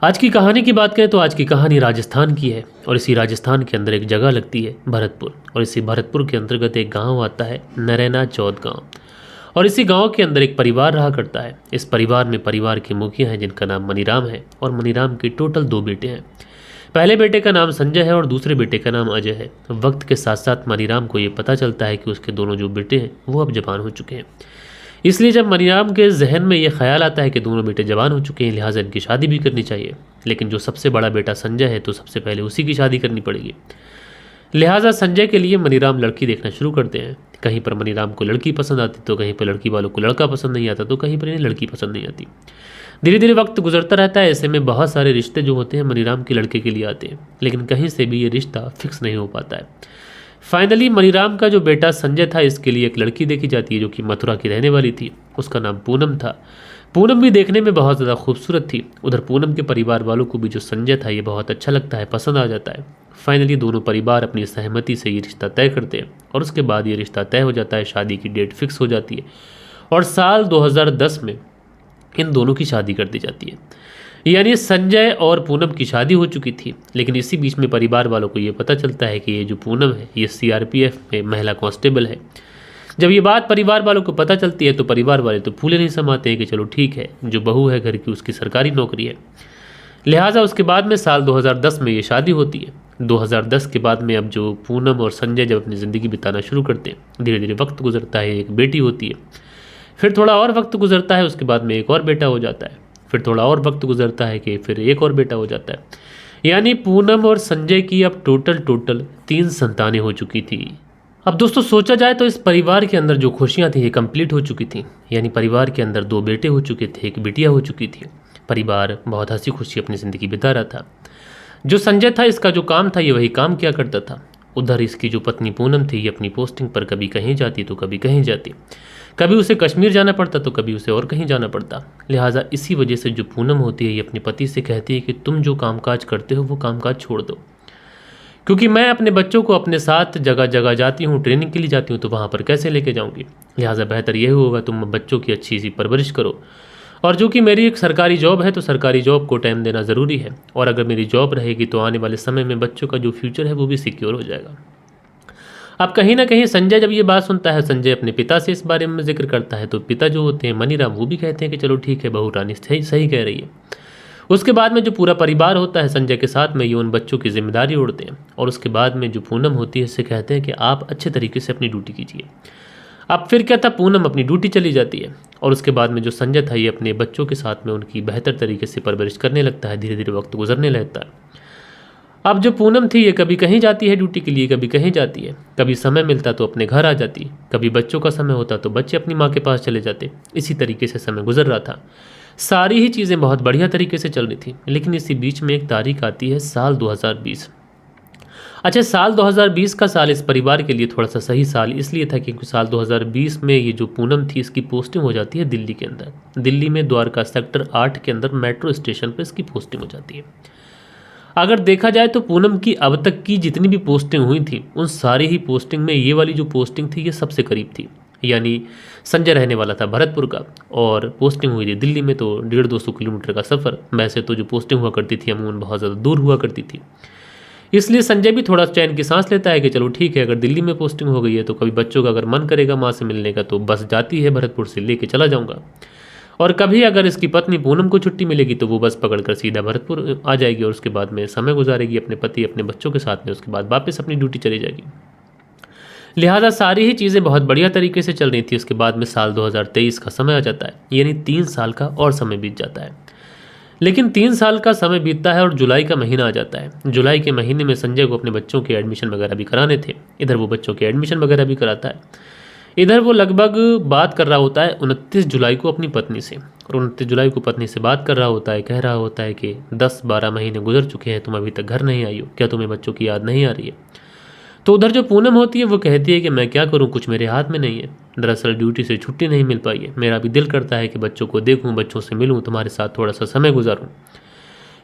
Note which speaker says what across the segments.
Speaker 1: आज की कहानी की बात करें तो आज की कहानी राजस्थान की है और इसी राजस्थान के अंदर एक जगह लगती है भरतपुर। और इसी भरतपुर के अंतर्गत एक गांव आता है नरैना चौथ गांव। और इसी गांव के अंदर एक परिवार रहा करता है। इस परिवार में परिवार के मुखिया हैं जिनका नाम मनीराम है और मनीराम के टोटल 2 बेटे हैं। पहले बेटे का नाम संजय है और दूसरे बेटे का नाम अजय है। वक्त के साथ साथ मनीराम को ये पता चलता है कि उसके दोनों जो बेटे हैं वो अब जवान हो चुके हैं। इसलिए जब मनीराम के जहन में ये ख्याल आता है कि दोनों बेटे जवान हो चुके हैं, लिहाजा इनकी शादी भी करनी चाहिए। लेकिन जो सबसे बड़ा बेटा संजय है तो सबसे पहले उसी की शादी करनी पड़ेगी। लिहाजा संजय के लिए मनीराम लड़की देखना शुरू करते हैं। कहीं पर मनीराम को लड़की पसंद आती तो कहीं पर लड़की वालों को लड़का पसंद नहीं आता तो कहीं पर इन्हें लड़की पसंद नहीं आती। धीरे धीरे वक्त गुजरता रहता है। ऐसे में बहुत सारे रिश्ते जो होते हैं मनीराम के लड़के के लिए आते हैं, लेकिन कहीं से भी ये रिश्ता फिक्स नहीं हो पाता है। फाइनली मनीराम का जो बेटा संजय था इसके लिए एक लड़की देखी जाती है जो कि मथुरा की रहने वाली थी। उसका नाम पूनम था। पूनम भी देखने में बहुत ज़्यादा खूबसूरत थी। उधर पूनम के परिवार वालों को भी जो संजय था ये बहुत अच्छा लगता है, पसंद आ जाता है। फाइनली दोनों परिवार अपनी सहमति से ये रिश्ता तय करते हैं और उसके बाद ये रिश्ता तय हो जाता है। शादी की डेट फिक्स हो जाती है और साल 2010 में इन दोनों की शादी कर दी जाती है। यानी संजय और पूनम की शादी हो चुकी थी। लेकिन इसी बीच में परिवार वालों को ये पता चलता है कि ये जो पूनम है ये सीआरपीएफ में महिला कांस्टेबल है। जब ये बात परिवार वालों को पता चलती है तो परिवार वाले तो फूले नहीं समाते हैं कि चलो ठीक है, जो बहू है घर की उसकी सरकारी नौकरी है। लिहाजा उसके बाद में साल 2010 में ये शादी होती है। 2010 के बाद में अब जो पूनम और संजय जब अपनी ज़िंदगी बिताना शुरू करते हैं, धीरे धीरे वक्त गुजरता है, एक बेटी होती है। फिर थोड़ा और वक्त गुजरता है, उसके बाद में एक और बेटा हो जाता है। फिर थोड़ा और वक्त गुजरता है कि फिर एक और बेटा हो जाता है। यानी पूनम और संजय की अब टोटल 3 संतानें हो चुकी थी। अब दोस्तों सोचा जाए तो इस परिवार के अंदर जो खुशियां थी ये कंप्लीट हो चुकी थी। यानी परिवार के अंदर 2 बेटे हो चुके थे, एक बिटिया हो चुकी थी। परिवार बहुत हंसी खुशी अपनी ज़िंदगी बिता रहा था। जो संजय था इसका जो काम था ये वही काम किया करता था। उधर इसकी जो पत्नी पूनम थी ये अपनी पोस्टिंग पर कभी कहीं जाती तो कभी कहीं जाती। कभी उसे कश्मीर जाना पड़ता तो कभी उसे और कहीं जाना पड़ता। लिहाजा इसी वजह से जो पूनम होती है ये अपने पति से कहती है कि तुम जो कामकाज करते हो वो कामकाज छोड़ दो, क्योंकि मैं अपने बच्चों को अपने साथ जगह जगह जाती हूँ, ट्रेनिंग के लिए जाती हूँ, तो वहाँ पर कैसे लेके जाऊँगी। लिहाजा बेहतर यही होगा तुम बच्चों की अच्छी सी परवरिश करो। और जो कि मेरी एक सरकारी जॉब है तो सरकारी जॉब को टाइम देना ज़रूरी है। और अगर मेरी जॉब रहेगी तो आने वाले समय में बच्चों का जो फ्यूचर है वो भी सिक्योर हो जाएगा। अब कहीं ना कहीं संजय जब ये बात सुनता है, संजय अपने पिता से इस बारे में जिक्र करता है, तो पिता जो होते हैं मनीराम वो भी कहते हैं कि चलो ठीक है, बहू रानी सही सही कह रही है। उसके बाद में जो पूरा परिवार होता है संजय के साथ में ये उन बच्चों की जिम्मेदारी उड़ते हैं। और उसके बाद में जो पूनम होती है इससे कहते हैं कि आप अच्छे तरीके से अपनी ड्यूटी कीजिए। अब फिर क्या था, पूनम अपनी ड्यूटी चली जाती है और उसके बाद में जो संजय था ये अपने बच्चों के साथ में उनकी बेहतर तरीके से परवरिश करने लगता है। धीरे धीरे वक्त गुजरने लगता है। अब जो पूनम थी ये कभी कहीं जाती है ड्यूटी के लिए, कभी कहीं जाती है। कभी समय मिलता तो अपने घर आ जाती, कभी बच्चों का समय होता तो बच्चे अपनी माँ के पास चले जाते। इसी तरीके से समय गुजर रहा था। सारी ही चीज़ें बहुत बढ़िया तरीके से चल रही थी। लेकिन इसी बीच में एक तारीख आती है साल 2020। अच्छा, साल 2020 का साल इस परिवार के लिए थोड़ा सा सही साल इसलिए था क्योंकि साल 2020 में ये जो पूनम थी इसकी पोस्टिंग हो जाती है दिल्ली के अंदर। दिल्ली में द्वारका सेक्टर 8 के अंदर मेट्रो स्टेशन पर इसकी पोस्टिंग हो जाती है। अगर देखा जाए तो पूनम की अब तक की जितनी भी पोस्टिंग हुई थी उन सारी ही पोस्टिंग में ये वाली जो पोस्टिंग थी ये सबसे करीब थी। यानी संजय रहने वाला था भरतपुर का और पोस्टिंग हुई थी दिल्ली में, तो 150-200 किलोमीटर का सफ़र। वैसे तो जो पोस्टिंग हुआ करती थी अमूमन बहुत ज़्यादा दूर हुआ करती थी। इसलिए संजय भी थोड़ा चैन की सांस लेता है कि चलो ठीक है, अगर दिल्ली में पोस्टिंग हो गई है तो कभी बच्चों का अगर मन करेगा माँ से मिलने का तो बस जाती है भरतपुर से, लेके चला जाऊँगा। और कभी अगर इसकी पत्नी पूनम को छुट्टी मिलेगी तो वो बस पकड़कर सीधा भरतपुर आ जाएगी और उसके बाद में समय गुजारेगी अपने पति अपने बच्चों के साथ में। उसके बाद वापस अपनी ड्यूटी चली जाएगी। लिहाजा सारी ही चीज़ें बहुत बढ़िया तरीके से चल रही थी। उसके बाद में साल 2023 का समय आ जाता है, यानी 3 साल का और समय बीत जाता है। लेकिन 3 साल का समय बीतता है और जुलाई का महीना आ जाता है। जुलाई के महीने में संजय को अपने बच्चों के एडमिशन वगैरह भी कराने थे। इधर वो बच्चों के एडमिशन वगैरह भी कराता है। इधर वो लगभग बात कर रहा होता है 29 जुलाई को अपनी पत्नी से। और 29 जुलाई को पत्नी से बात कर रहा होता है, कह रहा होता है कि 10-12 महीने गुजर चुके हैं, तुम अभी तक घर नहीं आई हो, क्या तुम्हें बच्चों की याद नहीं आ रही है। तो उधर जो पूनम होती है वो कहती है कि मैं क्या करूं, कुछ मेरे हाथ में नहीं है। दरअसल ड्यूटी से छुट्टी नहीं मिल पाई है। मेरा भी दिल करता है कि बच्चों को देखूं, बच्चों से मिलूं, तुम्हारे साथ थोड़ा सा समय गुजारूं।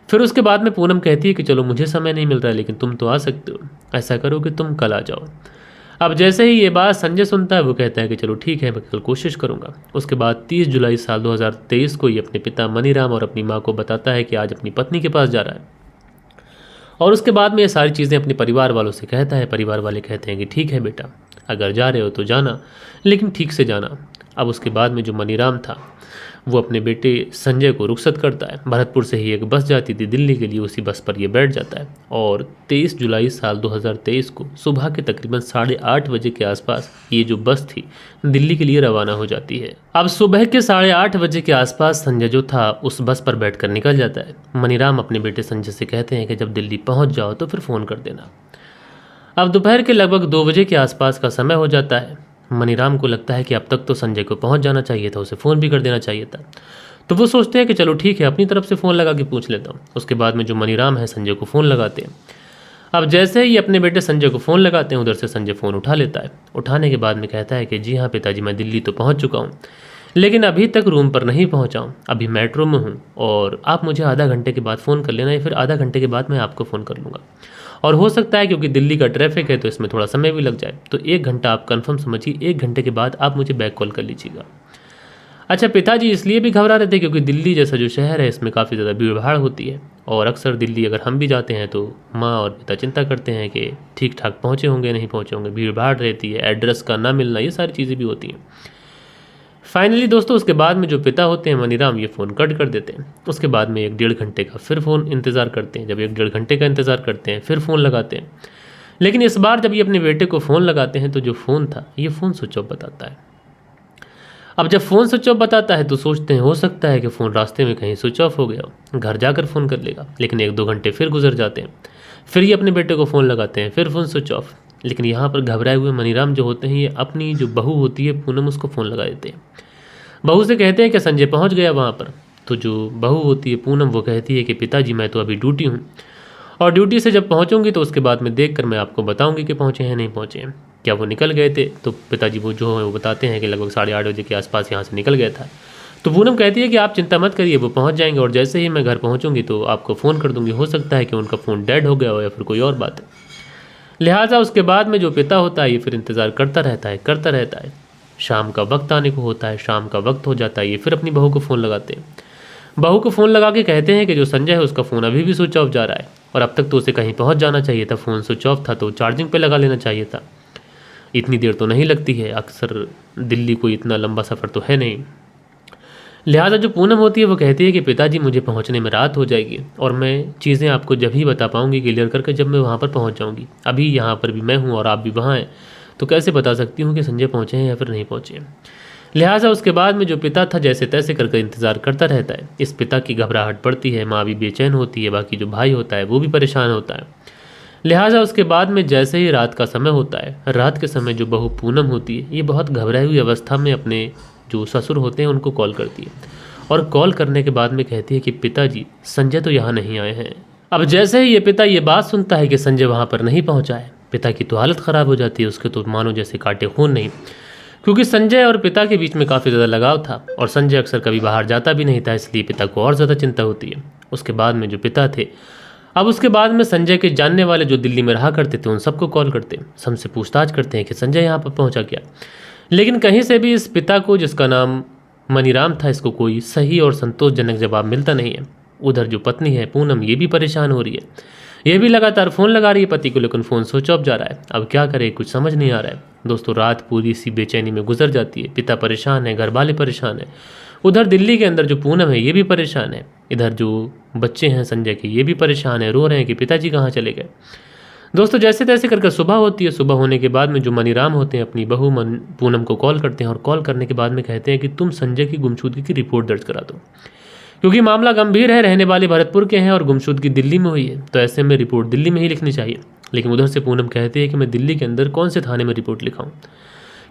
Speaker 1: फिर उसके बाद में पूनम कहती है कि चलो मुझे समय नहीं मिल रहा है लेकिन तुम तो आ सकते हो। ऐसा करो कि तुम कल आ जाओ। अब जैसे ही ये बात संजय सुनता है वो कहता है कि चलो ठीक है, मैं कल कोशिश करूंगा। उसके बाद 30 जुलाई साल 2023 को ये अपने पिता मनीराम और अपनी माँ को बताता है कि आज अपनी पत्नी के पास जा रहा है। और उसके बाद में ये सारी चीज़ें अपने परिवार वालों से कहता है। परिवार वाले कहते हैं कि ठीक है बेटा, अगर जा रहे हो तो जाना, लेकिन ठीक से जाना। अब उसके बाद में जो मनीराम था वो अपने बेटे संजय को रुखसत करता है। भरतपुर से ही एक बस जाती थी दिल्ली के लिए, उसी बस पर ये बैठ जाता है और 23 जुलाई साल 2023 को सुबह के तकरीबन 8:30 बजे के आसपास ये जो बस थी दिल्ली के लिए रवाना हो जाती है। अब सुबह के 8:30 बजे के आसपास संजय जो था उस बस पर बैठकर निकल जाता है। मनीराम अपने बेटे संजय से कहते हैं कि जब दिल्ली पहुंच जाओ तो फिर फ़ोन कर देना। अब दोपहर के लगभग 2 बजे के आसपास का समय हो जाता है। मनीराम को लगता है कि अब तक तो संजय को पहुंच जाना चाहिए था, उसे फ़ोन भी कर देना चाहिए था। तो वो सोचते हैं कि चलो ठीक है, अपनी तरफ से फ़ोन लगा के पूछ लेता हूँ। उसके बाद में जो मनीराम है संजय को फ़ोन लगाते हैं। अब जैसे ही अपने बेटे संजय को फ़ोन लगाते हैं, उधर से संजय फ़ोन उठा लेता है। उठाने के बाद में कहता है कि जी हाँ पिताजी, मैं दिल्ली तो पहुँच चुका हूँ, लेकिन अभी तक रूम पर नहीं पहुँचा हूँ, अभी मेट्रो में हूँ और आप मुझे आधा घंटे के बाद फ़ोन कर लेना या फिर आधा घंटे के बाद मैं आपको फ़ोन कर लूँगा। और हो सकता है क्योंकि दिल्ली का ट्रैफिक है तो इसमें थोड़ा समय भी लग जाए, तो 1 घंटा आप कंफर्म समझिए, 1 घंटे के बाद आप मुझे बैक कॉल कर लीजिएगा। अच्छा, पिताजी इसलिए भी घबरा रहे थे क्योंकि दिल्ली जैसा जो शहर है इसमें काफ़ी ज़्यादा भीड़ भाड़ होती है और अक्सर दिल्ली अगर हम भी जाते हैं तो माँ और पिता चिंता करते हैं कि ठीक ठाक पहुँचे होंगे नहीं पहुँचे होंगे, भीड़ भाड़ रहती है, एड्रेस का ना मिलना, ये सारी चीज़ें भी होती हैं। फाइनली दोस्तों उसके बाद में जो पिता होते हैं मनीराम, ये फ़ोन कट कर देते हैं। उसके बाद में 1-1.5 घंटे का फिर फ़ोन इंतज़ार करते हैं। जब 1-1.5 घंटे का इंतज़ार करते हैं फिर फ़ोन लगाते हैं, लेकिन इस बार जब ये अपने बेटे को फ़ोन लगाते हैं तो जो फ़ोन था ये फ़ोन स्विच ऑफ बताता है। अब जब फ़ोन स्विच ऑफ बताता है तो सोचते हैं हो सकता है कि फ़ोन रास्ते में कहीं स्विच ऑफ हो गया हो, घर जाकर फ़ोन कर लेगा। लेकिन 1-2 घंटे फिर गुजर जाते हैं, फिर ये अपने बेटे को फ़ोन लगाते हैं, फिर फ़ोन स्विच ऑफ। लेकिन यहाँ पर घबराए हुए मनीराम जो होते हैं ये अपनी जो बहू होती है पूनम, उसको फ़ोन लगा देते हैं। बहू से कहते हैं कि संजय पहुंच गया वहाँ पर। तो जो बहू होती है पूनम, वो कहती है कि पिताजी मैं तो अभी ड्यूटी हूँ और ड्यूटी से जब पहुँचूंगी तो उसके बाद में देखकर मैं आपको बताऊंगी कि पहुँचे हैं नहीं पहुँचे हैं। क्या वो निकल गए थे? तो पिताजी वो जो है वो बताते हैं कि लगभग 8:30 बजे के आसपास यहाँ से निकल गया था। तो पूनम कहती है कि आप चिंता मत करिए, वो पहुँच जाएंगे और जैसे ही मैं घर पहुँचूंगी तो आपको फ़ोन कर दूँगी। हो सकता है कि उनका फ़ोन डेड हो गया हो या फिर कोई और बात है। लिहाजा उसके बाद में जो पिता होता है ये फिर इंतज़ार करता रहता है। शाम का वक्त आने को होता है, शाम का वक्त हो जाता है, ये फिर अपनी बहू को फ़ोन लगाते हैं। बहू को फ़ोन लगा के कहते हैं कि जो संजय है उसका फ़ोन अभी भी स्विच ऑफ जा रहा है और अब तक तो उसे कहीं पहुंच जाना चाहिए था, फ़ोन स्विच ऑफ था तो चार्जिंग पे लगा लेना चाहिए था। इतनी देर तो नहीं लगती है, अक्सर दिल्ली कोई इतना लंबा सफ़र तो है नहीं। लिहाजा जो पूनम होती है वो कहती है कि पिताजी मुझे पहुंचने में रात हो जाएगी और मैं चीज़ें आपको जब ही बता पाऊंगी क्लियर करके जब मैं वहाँ पर पहुँच जाऊँगी। अभी यहाँ पर भी मैं हूँ और आप भी वहाँ हैं, तो कैसे बता सकती हूँ कि संजय पहुँचे हैं या फिर नहीं पहुँचे हैं। लिहाजा उसके बाद में जो पिता था जैसे तैसे करके इंतज़ार करता रहता है। इस पिता की घबराहट बढ़ती है, माँ भी बेचैन होती है, बाकी जो भाई होता है वो भी परेशान होता है। लिहाजा उसके बाद में जैसे ही रात का समय होता है, रात के समय जो बहू पूनम होती है ये बहुत घबराई हुई अवस्था में अपने जो ससुर होते हैं उनको कॉल करती है और कॉल करने के बाद में कहती है कि पिताजी संजय तो यहाँ नहीं आए हैं। अब जैसे ही ये पिता ये बात सुनता है कि संजय वहाँ पर नहीं पहुँचा है, पिता की तो हालत ख़राब हो जाती है, उसके तो मानो जैसे काटे खून नहीं, क्योंकि संजय और पिता के बीच में काफ़ी ज़्यादा लगाव था और संजय अक्सर कभी बाहर जाता भी नहीं था, इसलिए पिता को और ज़्यादा चिंता होती है। उसके बाद में जो पिता थे, अब उसके बाद में संजय के जानने वाले जो दिल्ली में रहा करते थे उन सबको कॉल करते हैं, सबसे पूछताछ करते हैं कि संजय यहाँ पर पहुँचा क्या। लेकिन कहीं से भी इस पिता को, जिसका नाम मनीराम था, इसको कोई सही और संतोषजनक जवाब मिलता नहीं है। उधर जो पत्नी है पूनम, ये भी परेशान हो रही है, ये भी लगातार फ़ोन लगा रही है पति को, लेकिन फ़ोन स्विच ऑफ जा रहा है। अब क्या करे, कुछ समझ नहीं आ रहा है। दोस्तों रात पूरी इसी बेचैनी में गुजर जाती है। पिता परेशान है, घर वाले परेशान है, उधर दिल्ली के अंदर जो पूनम है ये भी परेशान है, इधर जो बच्चे हैं संजय के ये भी परेशान है, रो रहे हैं कि पिताजी कहाँ चले गए। दोस्तों जैसे तैसे करके सुबह होती है। सुबह होने के बाद में जो मनीराम होते हैं अपनी बहू पूनम को कॉल करते हैं और कॉल करने के बाद में कहते हैं कि तुम संजय की गुमशुदगी की रिपोर्ट दर्ज करा दो, क्योंकि मामला गंभीर है, रहने वाले भरतपुर के हैं और गुमशुदगी दिल्ली में हुई है, तो ऐसे में रिपोर्ट दिल्ली में ही लिखनी चाहिए। लेकिन उधर से पूनम कहती है कि मैं दिल्ली के अंदर कौन से थाने में रिपोर्ट लिखाऊं,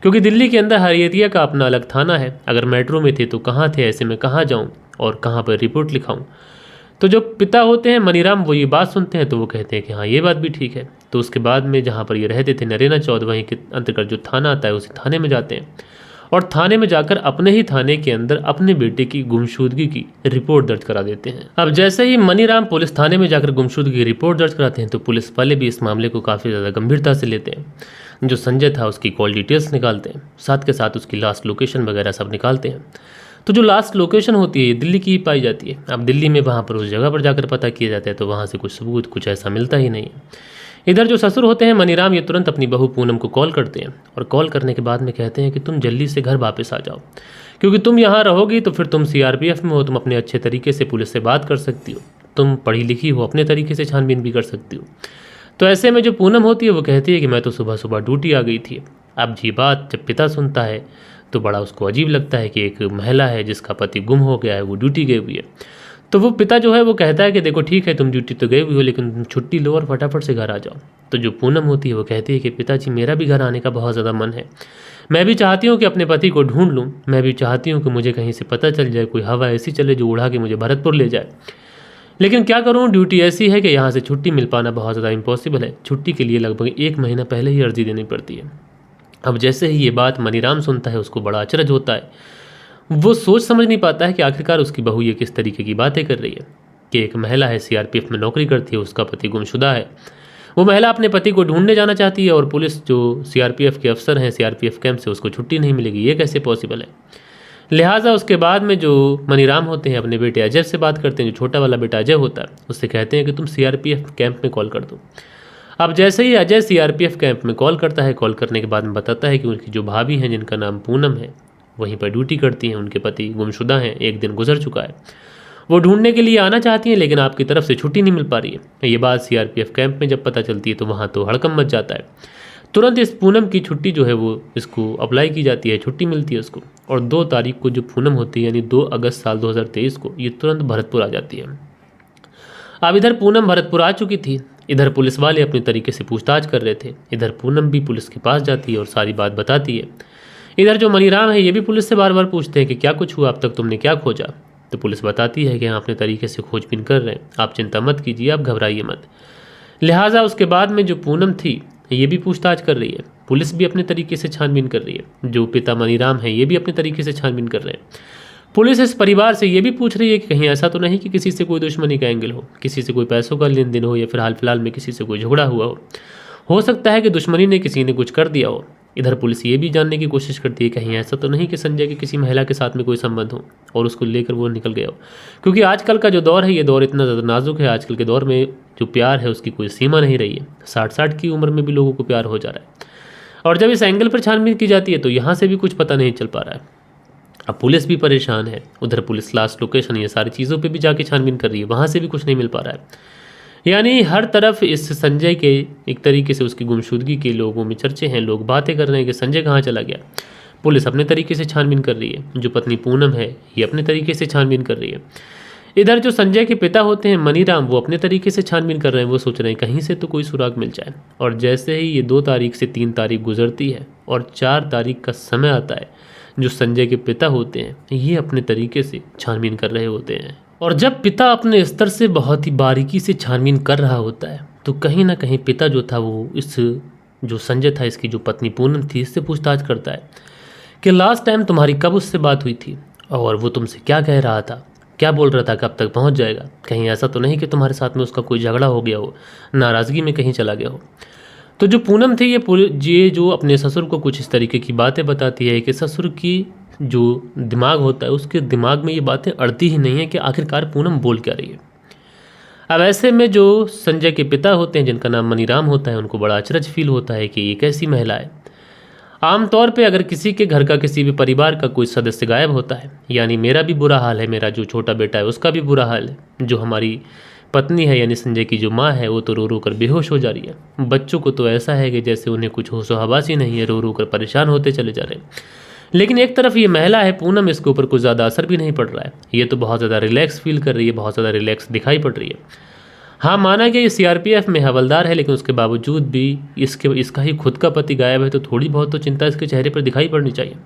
Speaker 1: क्योंकि दिल्ली के अंदर हर एरिया का अपना अलग थाना है। अगर मेट्रो में थे तो कहाँ थे, ऐसे में कहाँ जाऊँ और कहाँ पर रिपोर्ट लिखाऊँ। तो जो पिता होते हैं मनीराम, वो ये बात सुनते हैं तो वो कहते हैं कि हाँ ये बात भी ठीक है। तो उसके बाद में जहाँ पर ये रहते थे नरेना चौध, वहीं के अंतर्गत जो थाना आता है उसी थाने में जाते हैं और थाने में जाकर अपने ही थाने के अंदर अपने बेटे की गुमशुदगी की रिपोर्ट दर्ज करा देते हैं। अब जैसे ही मनीराम पुलिस थाने में जाकर गुमशुदगी की रिपोर्ट दर्ज कराते हैं तो पुलिस वाले भी इस मामले को काफ़ी ज़्यादा गंभीरता से लेते हैं। जो संजय था उसकी कॉल डिटेल्स निकालते हैं, साथ के साथ उसकी लास्ट लोकेशन वगैरह सब निकालते हैं। तो जो लास्ट लोकेशन होती है ये दिल्ली की पाई जाती है। अब दिल्ली में वहाँ पर उस जगह पर जाकर पता किया जाता है तो वहाँ से कुछ सबूत कुछ ऐसा मिलता ही नहीं है। इधर जो ससुर होते हैं मनीराम, ये तुरंत अपनी बहू पूनम को कॉल करते हैं और कॉल करने के बाद में कहते हैं कि तुम जल्दी से घर वापस आ जाओ, क्योंकि तुम यहाँ रहोगी तो फिर तुम सीआरपीएफ में हो, तुम अपने अच्छे तरीके से पुलिस से बात कर सकती हो, तुम पढ़ी लिखी हो, अपने तरीके से छानबीन भी कर सकती हो। तो ऐसे में जो पूनम होती है वो कहती है कि मैं तो सुबह सुबह ड्यूटी आ गई थी। अब ये बात जब पिता सुनता है तो बड़ा उसको अजीब लगता है कि एक महिला है जिसका पति गुम हो गया है वो ड्यूटी गई हुई है। तो वो पिता जो है वो कहता है कि देखो ठीक है तुम ड्यूटी तो गई हुई हो लेकिन तुम छुट्टी लो और फटाफट से घर आ जाओ। तो जो पूनम होती है वो कहती है कि पिताजी मेरा भी घर आने का बहुत ज़्यादा मन है, मैं भी चाहती हूँ कि अपने पति को ढूंढ लूँ, मैं भी चाहती हूँ कि मुझे कहीं से पता चल जाए, कोई हवा ऐसी चले जो उड़ा के मुझे भरतपुर ले जाए, लेकिन क्या करूँ ड्यूटी ऐसी है कि यहाँ से छुट्टी मिल पाना बहुत ज़्यादा इम्पॉसिबल है। छुट्टी के लिए लगभग 1 महीना पहले ही अर्जी देनी पड़ती है। अब जैसे ही ये बात मनीराम सुनता है उसको बड़ा अचरज होता है। वो सोच समझ नहीं पाता है कि आखिरकार उसकी बहू ये किस तरीके की बातें कर रही है कि एक महिला है, सीआरपीएफ में नौकरी करती है, उसका पति गुमशुदा है, वो महिला अपने पति को ढूंढने जाना चाहती है और पुलिस जो सीआरपीएफ के अफसर हैं सीआरपीएफ कैंप से उसको छुट्टी नहीं मिलेगी, ये कैसे पॉसिबल है। लिहाजा उसके बाद में जो मनीराम होते हैं अपने बेटे अजय से बात करते हैं, जो छोटा वाला बेटा अजय होता है उससे कहते हैं कि तुम सीआरपीएफ कैंप में कॉल कर दो। अब जैसे ही अजय सीआरपीएफ कैंप में कॉल करता है, कॉल करने के बाद में बताता है कि उनकी जो भाभी हैं जिनका नाम पूनम है वहीं पर ड्यूटी करती हैं, उनके पति गुमशुदा हैं, 1 दिन गुजर चुका है, वो ढूंढने के लिए आना चाहती हैं लेकिन आपकी तरफ से छुट्टी नहीं मिल पा रही है। ये बात सीआरपीएफ कैंप में जब पता चलती है तो वहाँ तो हड़कंप मच जाता है। तुरंत इस पूनम की छुट्टी जो है वो इसको अप्लाई की जाती है, छुट्टी मिलती है उसको, और 2 तारीख को जो पूनम होती है यानी 2 अगस्त साल 2023 को ये तुरंत भरतपुर आ जाती है। अब इधर पूनम भरतपुर आ चुकी थी, इधर पुलिस वाले अपने तरीके से पूछताछ कर रहे थे, इधर पूनम भी पुलिस के पास जाती है और सारी बात बताती है। इधर जो मनीराम है ये भी पुलिस से बार बार पूछते हैं कि क्या कुछ हुआ, अब तक तुमने क्या खोजा। तो पुलिस बताती है कि हम अपने तरीके से खोजबीन कर रहे हैं, आप चिंता मत कीजिए, आप घबराइए मत। लिहाजा उसके बाद में जो पूनम थी ये भी पूछताछ कर रही है, पुलिस भी अपने तरीके से छानबीन कर रही है, जो पिता मनीराम है ये भी अपने तरीके से छानबीन कर रहे हैं। पुलिस इस परिवार से ये भी पूछ रही है कि कहीं ऐसा तो नहीं कि किसी से कोई दुश्मनी का एंगल हो, किसी से कोई पैसों का लेन देन हो या फिर हाल फिलहाल में किसी से कोई झगड़ा हुआ हो सकता है कि दुश्मनी ने किसी ने कुछ कर दिया हो। इधर पुलिस ये भी जानने की कोशिश करती है कहीं ऐसा तो नहीं कि संजय के किसी महिला के साथ में कोई संबंध हो और उसको लेकर वो निकल गया हो, क्योंकि आजकल का जो दौर है ये दौर इतना ज़्यादा नाजुक है। आजकल के दौर में जो प्यार है उसकी कोई सीमा नहीं रही है, 60 की उम्र में भी लोगों को प्यार हो जा रहा है। और जब इस एंगल पर छानबीन की जाती है तो यहाँ से भी कुछ पता नहीं चल पा रहा है। अब पुलिस भी परेशान है, उधर पुलिस लास्ट लोकेशन ये सारी चीज़ों पे भी जाके छानबीन कर रही है, वहाँ से भी कुछ नहीं मिल पा रहा है। यानी हर तरफ इस संजय के एक तरीके से उसकी गुमशुदगी के लोगों में चर्चे हैं, लोग बातें कर रहे हैं कि संजय कहाँ चला गया। पुलिस अपने तरीके से छानबीन कर रही है, जो पत्नी पूनम है ये अपने तरीके से छानबीन कर रही है। इधर जो संजय के पिता होते हैं मनीराम वो अपने तरीके से छानबीन कर रहे हैं, वो सोच रहे हैं कहीं से तो कोई सुराग मिल जाए। और जैसे ही ये 2 तारीख से 3 तारीख गुजरती है और 4 तारीख का समय आता है, जो संजय के पिता होते हैं ये अपने तरीके से छानबीन कर रहे होते हैं। और जब पिता अपने स्तर से बहुत ही बारीकी से छानबीन कर रहा होता है तो कहीं ना कहीं पिता जो था वो इस जो संजय था इसकी जो पत्नी पूनम थी इससे पूछताछ करता है कि लास्ट टाइम तुम्हारी कब उससे बात हुई थी और वो तुमसे क्या कह रहा था, क्या बोल रहा था, कब तक पहुंच जाएगा, कहीं ऐसा तो नहीं कि तुम्हारे साथ में उसका कोई झगड़ा हो गया हो, नाराज़गी में कहीं चला गया हो। तो जो पूनम थी ये जो अपने ससुर को कुछ इस तरीके की बातें बताती है कि ससुर की जो दिमाग होता है उसके दिमाग में ये बातें अड़ती ही नहीं है कि आखिरकार पूनम बोल क्या रही है। अब ऐसे में जो संजय के पिता होते हैं जिनका नाम मनीराम होता है उनको बड़ा अचरज फील होता है कि ये कैसी महिला है। आमतौर पे अगर किसी के घर का किसी भी परिवार का कोई सदस्य गायब होता है, यानी मेरा भी बुरा हाल है, मेरा जो छोटा बेटा है उसका भी बुरा हाल है, जो हमारी पत्नी है यानी संजय की जो माँ है वो तो रो रो कर बेहोश हो जा रही है, बच्चों को तो ऐसा है कि जैसे उन्हें कुछ होशो हवास ही नहीं है, रो रो कर परेशान होते चले जा रहे हैं। लेकिन एक तरफ ये महिला है पूनम, इसके ऊपर कुछ ज़्यादा असर भी नहीं पड़ रहा है, ये तो बहुत ज़्यादा रिलैक्स फील कर रही है, बहुत ज़्यादा रिलैक्स दिखाई पड़ रही है। हाँ माना कि ये सीआरपीएफ में हवलदार है लेकिन उसके बावजूद भी इसका ही खुद का पति गायब है तो थोड़ी बहुत तो चिंता इसके चेहरे पर दिखाई पड़नी चाहिए।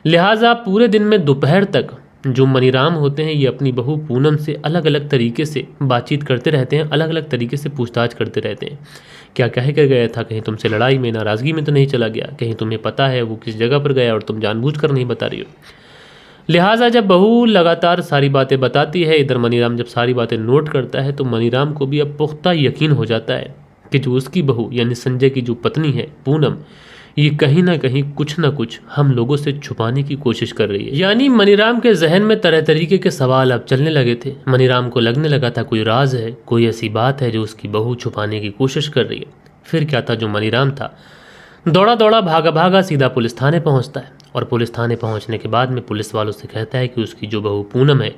Speaker 1: लिहाजा पूरे दिन में दोपहर तक जो मनीराम होते हैं ये अपनी बहू पूनम से अलग अलग तरीके से बातचीत करते रहते हैं, अलग अलग तरीके से पूछताछ करते रहते हैं। क्या कह कर गया था, कहीं तुमसे लड़ाई में नाराज़गी में तो नहीं चला गया, कहीं तुम्हें पता है वो किस जगह पर गया और तुम जानबूझकर नहीं बता रही हो। लिहाजा जब बहू लगातार सारी बातें बताती है, इधर मनीराम जब सारी बातें नोट करता है तो मनीराम को भी अब पुख्ता यकीन हो जाता है कि जो उसकी बहू यानी संजय की जो पत्नी है पूनम, ये कहीं ना कहीं कुछ ना कुछ हम लोगों से छुपाने की कोशिश कर रही है। यानी मनीराम के जहन में तरह तरीके के सवाल अब चलने लगे थे। मनीराम को लगने लगा था कोई राज है, कोई ऐसी बात है जो उसकी बहू छुपाने की कोशिश कर रही है। फिर क्या था, जो मनीराम था दौड़ा दौड़ा भागा भागा सीधा पुलिस थाने पहुंचता है और पुलिस थाने पहुंचने के बाद में पुलिस वालों से कहता है कि उसकी जो बहू पूनम है,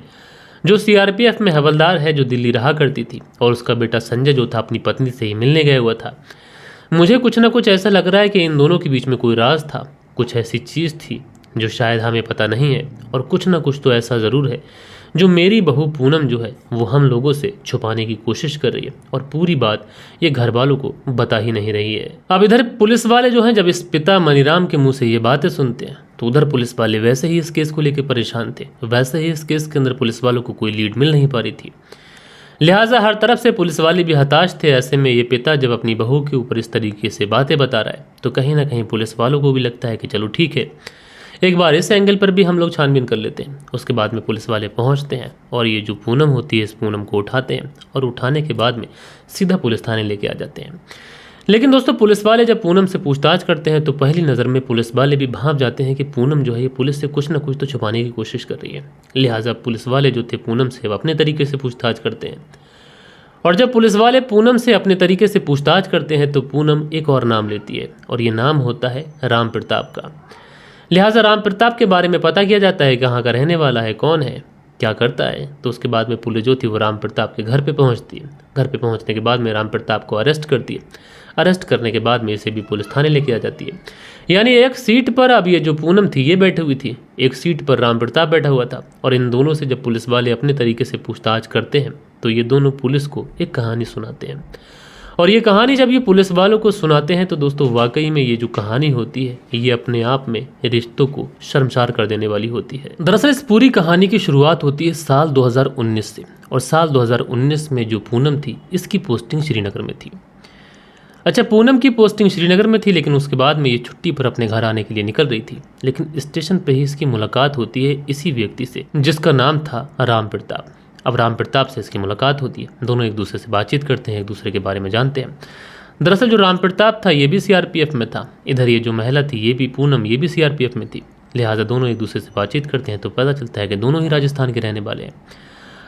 Speaker 1: जो सीआरपीएफ में हवलदार है, जो दिल्ली रहा करती थी, और उसका बेटा संजय जो था अपनी पत्नी से ही मिलने गया हुआ था। मुझे कुछ ना कुछ ऐसा लग रहा है कि इन दोनों के बीच में कोई राज था, कुछ ऐसी चीज़ थी जो शायद हमें पता नहीं है, और कुछ ना कुछ तो ऐसा ज़रूर है जो मेरी बहू पूनम जो है वो हम लोगों से छुपाने की कोशिश कर रही है, और पूरी बात ये घर वालों को बता ही नहीं रही है। अब इधर पुलिस वाले जो हैं, जब इस पिता मनीराम के मुंह से ये बातें सुनते हैं तो उधर पुलिस वाले वैसे ही इस केस को लेकर परेशान थे। वैसे ही इस केस के अंदर पुलिस वालों को कोई लीड मिल नहीं पा रही थी, लिहाजा हर तरफ से पुलिस वाले भी हताश थे। ऐसे में ये पिता जब अपनी बहू के ऊपर इस तरीके से बातें बता रहा है तो कहीं ना कहीं पुलिस वालों को भी लगता है कि चलो ठीक है, एक बार इस एंगल पर भी हम लोग छानबीन कर लेते हैं। उसके बाद में पुलिस वाले पहुंचते हैं और ये जो पूनम होती है इस पूनम को उठाते हैं, और उठाने के बाद में सीधा पुलिस थाने लेके आ जाते हैं। लेकिन दोस्तों पुलिस वाले जब पूनम से पूछताछ करते हैं तो पहली नज़र में पुलिस वाले भी भांप जाते हैं कि पूनम जो है ये पुलिस से कुछ ना कुछ तो छुपाने की कोशिश कर रही है। लिहाजा पुलिस वाले जो थे पूनम से अपने तरीके से पूछताछ करते हैं, और जब पुलिस वाले पूनम से अपने तरीके से पूछताछ करते हैं तो पूनम एक और नाम लेती है, और ये नाम होता है राम प्रताप का। लिहाजा राम प्रताप के बारे में पता किया जाता है कहाँ का रहने वाला है, कौन है, क्या करता है। तो उसके बाद में पुलिस जो थी वो राम प्रताप के घर पे पहुंचती है। घर पे पहुंचने के बाद में राम प्रताप को अरेस्ट करती है। अरेस्ट करने के बाद में इसे भी पुलिस थाने लेके आ जाती है। यानी एक सीट पर अब ये जो पूनम थी ये बैठी हुई थी, एक सीट पर राम प्रताप बैठा हुआ था, और इन दोनों से जब पुलिस वाले अपने तरीके से पूछताछ करते हैं तो ये दोनों पुलिस को एक कहानी सुनाते हैं। और ये कहानी जब ये पुलिस वालों को सुनाते हैं तो दोस्तों वाकई में ये जो कहानी होती है ये अपने आप में रिश्तों को शर्मसार कर देने वाली होती है। दरअसल इस पूरी कहानी की शुरुआत होती है साल 2019 से, और साल 2019 में जो पूनम थी इसकी पोस्टिंग श्रीनगर में थी। अच्छा, पूनम की पोस्टिंग श्रीनगर में थी, लेकिन उसके बाद में ये छुट्टी पर अपने घर आने के लिए निकल रही थी। लेकिन स्टेशन पर ही इसकी मुलाकात होती है इसी व्यक्ति से जिसका नाम था राम प्रताप। अब राम प्रताप से इसकी मुलाकात होती है, दोनों एक दूसरे से बातचीत करते हैं, एक दूसरे के बारे में जानते हैं। दरअसल जो राम प्रताप था ये भी सीआरपीएफ में था, इधर ये जो महिला थी ये भी पूनम ये भी सीआरपीएफ में थी। लिहाजा दोनों एक दूसरे से बातचीत करते हैं तो पता चलता है कि दोनों ही राजस्थान के रहने वाले हैं।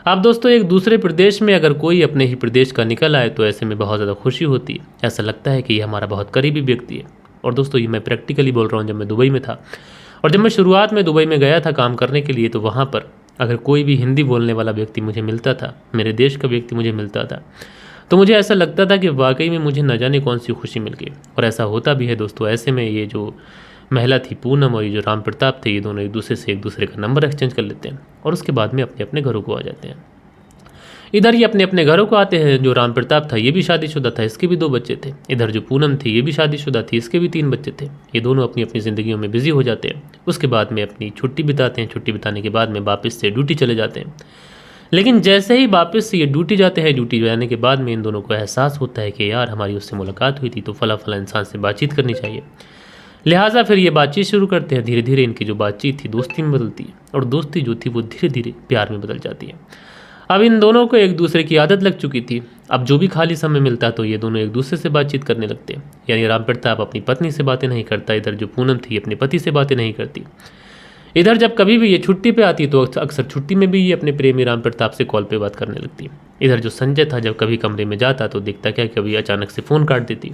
Speaker 1: अब दोस्तों एक दूसरे प्रदेश में अगर कोई अपने ही प्रदेश का निकल आए तो ऐसे में बहुत ज़्यादा खुशी होती है, ऐसा लगता है कि ये हमारा बहुत करीबी व्यक्ति है। और दोस्तों ये मैं प्रैक्टिकली बोल रहा हूँ, जब मैं दुबई में था और जब मैं शुरुआत में दुबई में गया था काम करने के लिए, तो वहाँ पर अगर कोई भी हिंदी बोलने वाला व्यक्ति मुझे मिलता था, मेरे देश का व्यक्ति मुझे मिलता था, तो मुझे ऐसा लगता था कि वाकई में मुझे न जाने कौन सी खुशी मिल गई। और ऐसा होता भी है दोस्तों। ऐसे में ये जो महिला थी पूनम और ये जो राम प्रताप थे, ये दोनों एक दूसरे से एक दूसरे का नंबर एक्सचेंज कर लेते हैं और उसके बाद में अपने अपने घरों को आ जाते हैं। इधर ये अपने अपने घरों को आते हैं। जो राम प्रताप था ये भी शादीशुदा था, इसके भी 2 बच्चे थे। इधर जो पूनम थी ये भी शादीशुदा थी, इसके भी 3 बच्चे थे। ये दोनों अपनी अपनी ज़िंदगियों में बिजी हो जाते हैं। उसके बाद में अपनी छुट्टी बिताते हैं। छुट्टी बिताने के बाद में वापस से ड्यूटी चले जाते हैं। लेकिन जैसे ही वापस से ये ड्यूटी जाते हैं, ड्यूटी जाने के बाद में इन दोनों को एहसास होता है कि यार हमारी उससे मुलाकात हुई थी तो फला फला इंसान से बातचीत करनी चाहिए। लिहाजा फिर ये बातचीत शुरू करते हैं। धीरे धीरे इनकी जो बातचीत थी दोस्ती में बदलती है, और दोस्ती जो थी वो धीरे धीरे प्यार में बदल जाती है। अब इन दोनों को एक दूसरे की आदत लग चुकी थी। अब जो भी खाली समय मिलता तो ये दोनों एक दूसरे से बातचीत करने लगते हैं। यानी राम प्रताप अपनी पत्नी से बातें नहीं करता, इधर जो पूनम थी अपने पति से बातें नहीं करती। इधर जब कभी भी ये छुट्टी पे आती तो अक्सर छुट्टी में भी ये अपने प्रेमी राम प्रताप से कॉल पे बात करने लगती। इधर जो संजय था जब कभी कमरे में जाता तो देखता क्या कभी अचानक से फ़ोन काट देती,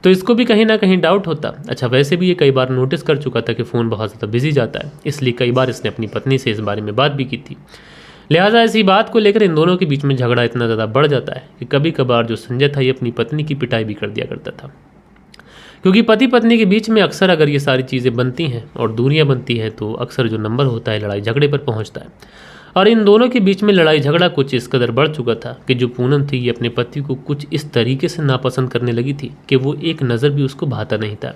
Speaker 1: तो इसको भी कहीं ना कहीं डाउट होता। अच्छा, वैसे भी ये कई बार नोटिस कर चुका था कि फ़ोन बहुत ज़्यादा बिजी जाता है, इसलिए कई बार इसने अपनी पत्नी से इस बारे में बात भी की थी। लिहाजा ऐसी बात को लेकर इन दोनों के बीच में झगड़ा इतना ज़्यादा बढ़ जाता है कि कभी कभार जो संजय था ये अपनी पत्नी की पिटाई भी कर दिया करता था। क्योंकि पति पत्नी के बीच में अक्सर अगर ये सारी चीज़ें बनती हैं और दूरियां बनती हैं तो अक्सर जो नंबर होता है लड़ाई झगड़े पर पहुंचता है। और इन दोनों के बीच में लड़ाई झगड़ा कुछ इस कदर बढ़ चुका था कि जो पूनम थी ये अपने पति को कुछ इस तरीके से नापसंद करने लगी थी कि वो एक नज़र भी उसको भाता नहीं था।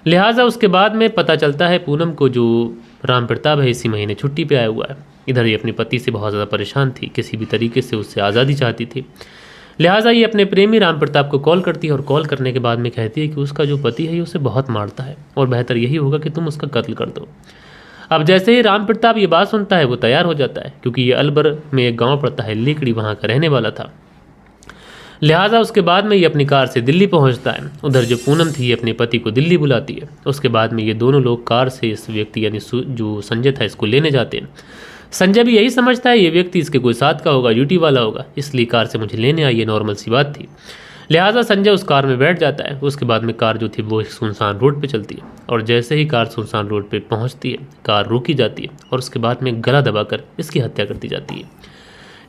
Speaker 1: लिहाजा उसके बाद में पता चलता है पूनम को जो राम प्रताप है इसी महीने छुट्टी पे आया हुआ है। इधर ये अपने पति से बहुत ज़्यादा परेशान थी, किसी भी तरीके से उससे आज़ादी चाहती थी। लिहाजा ये अपने प्रेमी राम प्रताप को कॉल करती है और कॉल करने के बाद में कहती है कि उसका जो पति है उसे बहुत मारता है और बेहतर यही होगा कि तुम उसका कत्ल कर दो। अब जैसे ही राम प्रताप ये बात सुनता है वो तैयार हो जाता है, क्योंकि ये अलवर में एक गाँव पड़ता है लीकड़ी, वहाँ का रहने वाला था। लिहाजा उसके बाद में ये अपनी कार से दिल्ली पहुंचता है। उधर जो पूनम थी ये अपने पति को दिल्ली बुलाती है। उसके बाद में ये दोनों लोग कार से इस व्यक्ति यानी जो संजय था इसको लेने जाते हैं। संजय भी यही समझता है ये व्यक्ति इसके कोई साथ का होगा, ड्यूटी वाला होगा, इसलिए कार से मुझे लेने आई, ये नॉर्मल सी बात थी। लिहाजा संजय उस कार में बैठ जाता है। उसके बाद में कार जो थी वो एक सुनसान रोड पे चलती है और जैसे ही कार सुनसान रोड पे पहुंचती है कार रोकी जाती है और उसके बाद में गला दबाकर इसकी हत्या कर दी जाती है।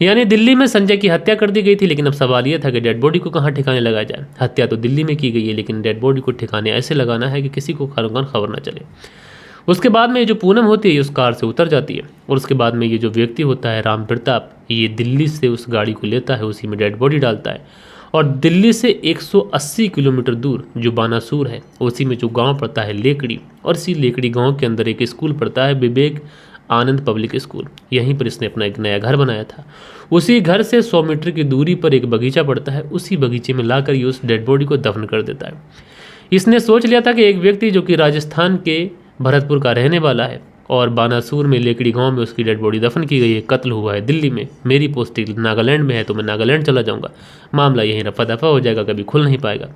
Speaker 1: यानी दिल्ली में संजय की हत्या कर दी गई थी, लेकिन अब सवाल यह था कि डेड बॉडी को कहाँ ठिकाने लगाया जाए। हत्या तो दिल्ली में की गई है, लेकिन डेड बॉडी को ठिकाने ऐसे लगाना है कि किसी को खान खबर ना चले। उसके बाद में ये जो पूनम होती है उस कार से उतर जाती है और उसके बाद में ये जो व्यक्ति होता है राम प्रताप, ये दिल्ली से उस गाड़ी को लेता है, उसी में डेड बॉडी डालता है और दिल्ली से 180 किलोमीटर दूर जो बानासूर है उसी में जो गांव पड़ता है लेकड़ी, और इसी लेकड़ी गांव के अंदर एक स्कूल पड़ता है विवेक आनंद पब्लिक स्कूल। यहीं पर इसने अपना एक नया घर बनाया था। उसी घर से 100 मीटर की दूरी पर एक बगीचा पड़ता है, उसी बगीचे में लाकर ये उस डेड बॉडी को दफन कर देता है। इसने सोच लिया था कि एक व्यक्ति जो कि राजस्थान के भरतपुर का रहने वाला है और बानासूर में लेकड़ी गांव में उसकी डेड बॉडी दफन की गई है, कत्ल हुआ है दिल्ली में, मेरी पोस्टिंग नागालैंड में है तो मैं नागालैंड चला जाऊंगा, मामला यहीं रफा दफा हो जाएगा, कभी खुल नहीं पाएगा।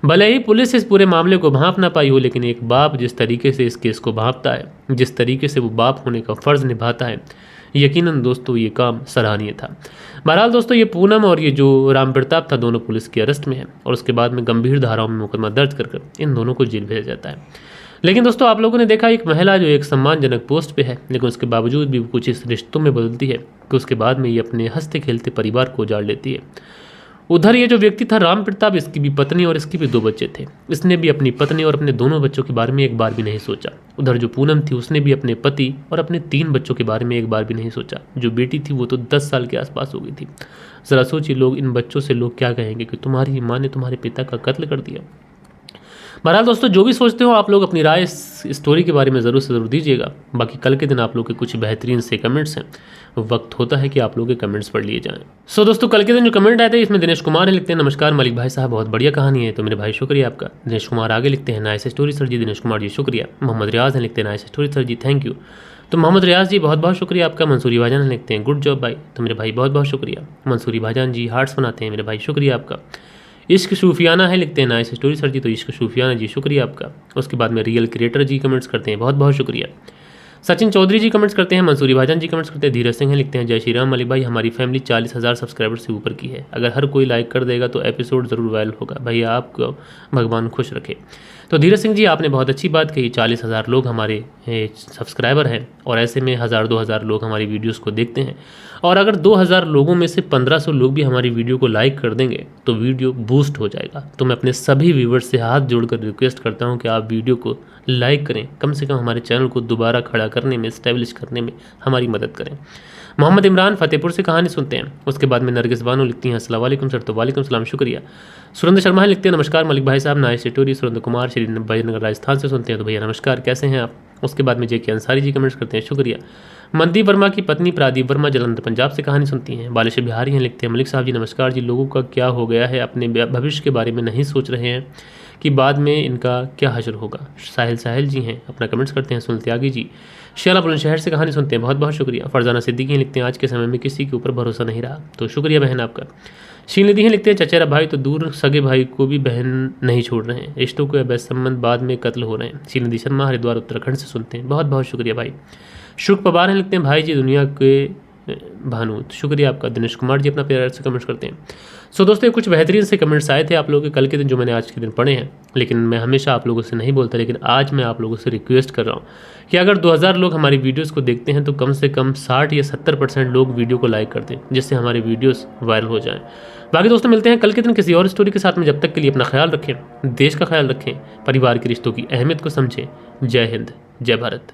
Speaker 1: भले ही पुलिस इस पूरे मामले को भांप ना पाई हो, लेकिन एक बाप जिस तरीके से इस केस को भांपता है, जिस तरीके से वो बाप होने का फ़र्ज़ निभाता है, यकीनन दोस्तों ये काम सराहनीय था। बहरहाल दोस्तों ये पूनम और ये जो राम प्रताप था दोनों पुलिस की अरेस्ट में है और उसके बाद में गंभीर धाराओं में मुकदमा दर्ज कर इन दोनों को जेल भेजा जाता है। लेकिन दोस्तों आप लोगों ने देखा एक महिला जो एक सम्मानजनक पोस्ट पे है, लेकिन उसके बावजूद भी कुछ इस रिश्तों में बदलती है कि उसके बाद में ये अपने हंसते खेलते परिवार को उजाड़ लेती है। उधर ये जो व्यक्ति था राम प्रताप, इसकी भी पत्नी और इसके भी 2 बच्चे थे। इसने भी अपनी पत्नी और अपने दोनों बच्चों के बारे में एक बार भी नहीं सोचा। उधर जो पूनम थी उसने भी अपने पति और अपने 3 बच्चों के बारे में एक बार भी नहीं सोचा। जो बेटी थी वो तो 10 साल के आसपास हो गई थी। ज़रा सोचिए लोग इन बच्चों से लोग क्या कहेंगे कि तुम्हारी माँ ने तुम्हारे पिता का कत्ल कर दिया। बहरहाल दोस्तों जो भी सोचते हो आप लोग अपनी राय इस स्टोरी के बारे में ज़रूर से ज़रूर दीजिएगा। बाकी कल के दिन आप लोग के कुछ बेहतरीन से कमेंट्स हैं, वक्त होता है कि आप लोग के कमेंट्स पढ़ लिए जाएं। सो दोस्तों कल के दिन जो कमेंट आए थे इसमें दिनेश कुमार है, लिखते हैं नमस्कार मलिक भाई साहब, बहुत बढ़िया कहानी है। तो मेरे भाई शुक्रिया आपका। दिनेश कुमार आगे लिखते हैं nice story sir ji, Dinesh Kumar ji शुक्रिया। मोहम्मद रियाज हैं, लिखते हैं nice story sir ji, thank you. तो मोहम्मद रियाज जी बहुत बहुत शुक्रिया आपका। मंसूरी भाईजान लिखते हैं गुड जॉब भाई, तो मेरे भाई बहुत बहुत शुक्रिया। मंसूरी भाईजान जी हार्ट्स बनाते हैं, मेरे भाई शुक्रिया आपका। इश्क सूफियाना है, लिखते हैं नाइस स्टोरी सर जी, तो इश्क सूफियाना जी शुक्रिया आपका। उसके बाद में रियल क्रिएटर जी कमेंट्स करते हैं, बहुत बहुत शुक्रिया। सचिन चौधरी जी कमेंट्स करते हैं, मंसूरी भाईजान जी कमेंट्स करते हैं, धीरज सिंह हैं, लिखते हैं जय श्री राम मलिक भाई, हमारी फैमिली 40,000 सब्सक्राइबर से ऊपर की है, अगर हर कोई लाइक कर देगा तो एपिसोड ज़रूर वायरल होगा, भैया आपको भगवान खुश रखे। तो धीरज सिंह जी आपने बहुत अच्छी बात कही, 40,000 लोग हमारे सब्सक्राइबर हैं और ऐसे में 1,000-2,000 लोग हमारी वीडियोज़ को देखते हैं, और अगर 2,000 लोगों में से 1,500 लोग भी हमारी वीडियो को लाइक कर देंगे तो वीडियो बूस्ट हो जाएगा। तो मैं अपने सभी व्यूवर्स से हाथ जोड़कर रिक्वेस्ट करता हूं कि आप वीडियो को लाइक करें, कम से कम हमारे चैनल को दोबारा खड़ा करने में, इस्टेब्लिश करने में हमारी मदद करें। मोहम्मद इमरान फतेहपुर से कहानी सुनते हैं। उसके बाद में नरगिस बानो लिखती हैं अस्सलाम वालेकुम सर, तो वालेकुम सलाम शुक्रिया। सुरेंद्र शर्मा लिखते हैं नमस्कार मलिक भाई साहब, नाइस स्टोरी। सुरेंद्र कुमार श्री भाईनगर राजस्थान से सुनते हैं, तो भैया नमस्कार, कैसे हैं आप। उसके बाद में जेके अंसारी जी कमेंट्स करते हैं, शुक्रिया। मनदीप वर्मा की पत्नी प्रादीप वर्मा जलंधर पंजाब से कहानी सुनती हैं। बालिश बिहारी हैं, लिखते हैं मलिक साहब जी नमस्कार जी, लोगों का क्या हो गया है, अपने भविष्य के बारे में नहीं सोच रहे हैं कि बाद में इनका क्या हश्र होगा। साहिल जी हैं, अपना कमेंट्स करते हैं। सुनील त्यागी जी शियाला बुलंदशहर से कहानी सुनते हैं, बहुत बहुत शुक्रिया। फरजाना सिद्दीकी लिखते हैं आज के समय में किसी के ऊपर भरोसा नहीं रहा, तो शुक्रिया बहन आपका। शीलनिधि हैं, लिखते हैं चचेरा भाई तो दूर सगे भाई को भी बहन नहीं छोड़ रहे हैं, रिश्तों के अवैध संबंध बाद में कत्ल हो रहे हैं। शीलनिधि शर्मा हरिद्वार उत्तराखंड से सुनते हैं, बहुत बहुत शुक्रिया भाई। शुक पवार हैं, लिखते हैं भाई जी दुनिया के भानु, शुक्रिया आपका। दिनेश कुमार जी अपना प्यार से कमेंट्स करते हैं। सो दोस्तों कुछ बेहतरीन से कमेंट्स आए थे आप लोगों के कल के दिन जो मैंने आज के दिन पढ़े हैं, लेकिन मैं हमेशा आप लोगों से नहीं बोलता, लेकिन आज मैं आप लोगों से रिक्वेस्ट कर रहा हूँ कि अगर 2000 लोग हमारी वीडियोस को देखते हैं तो कम से कम 60 या 70% लोग वीडियो को लाइक कर दें, जिससे हमारी वीडियोस वायरल हो जाएं। बाकी दोस्तों मिलते हैं कल के दिन किसी और स्टोरी के साथ में, जब तक के लिए अपना ख्याल रखें, देश का ख्याल रखें, परिवार के रिश्तों की अहमियत को समझें। जय हिंद, जय भारत।